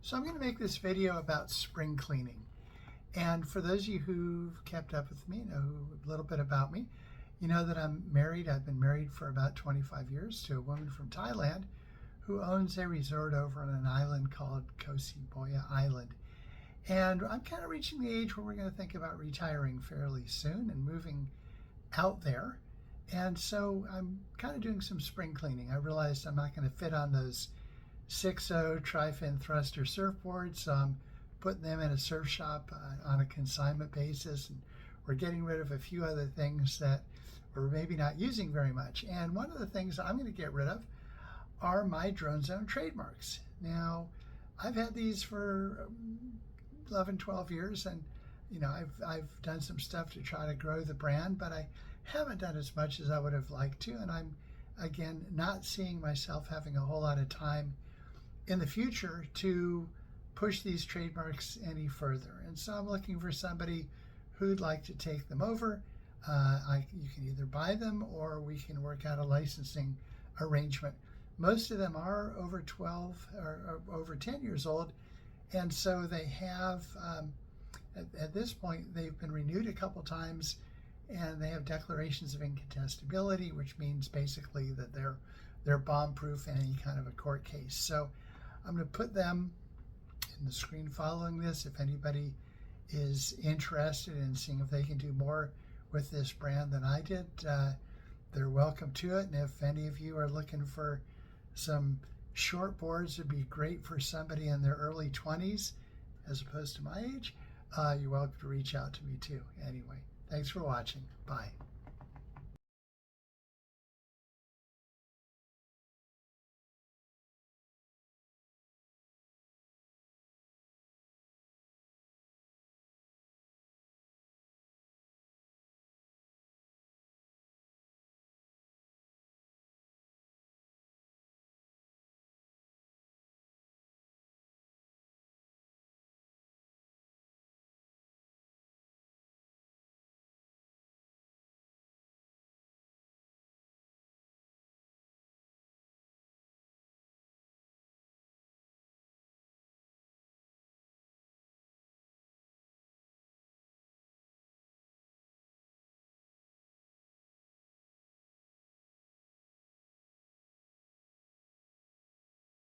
So I'm going to make this video about spring cleaning. And for those of you who've kept up with me, know a little bit about me, you know that I'm married. I've been married for about 25 years to a woman from Thailand who owns a resort over on an island called Koh Siboya Island. And I'm kind of reaching the age where we're going to think about retiring fairly soon and moving out there. And so I'm kind of doing some spring cleaning. I realized I'm not going to fit on those 6.0 tri-fin thruster surfboards, so I'm putting them in a surf shop on a consignment basis, and we're getting rid of a few other things that we're maybe not using very much. And one of the things I'm going to get rid of are my Drone Zone trademarks. Now, I've had these for 11, 12 years, and you know, I've done some stuff to try to grow the brand, but I haven't done as much as I would have liked to, and I'm again not seeing myself having a whole lot of time in the future to push these trademarks any further. And so I'm looking for somebody who'd like to take them over. You can either buy them or we can work out a licensing arrangement. Most of them are over 12 or over 10 years old, and so they have, at this point, they've been renewed a couple times, and they have declarations of incontestability, which means basically that they're bomb-proof in any kind of a court case. So I'm going to put them in the screen following this. If anybody is interested in seeing if they can do more with this brand than I did, they're welcome to it. And if any of you are looking for some short boards, would be great for somebody in their early 20s as opposed to my age, you're welcome to reach out to me too. Anyway, thanks for watching. Bye.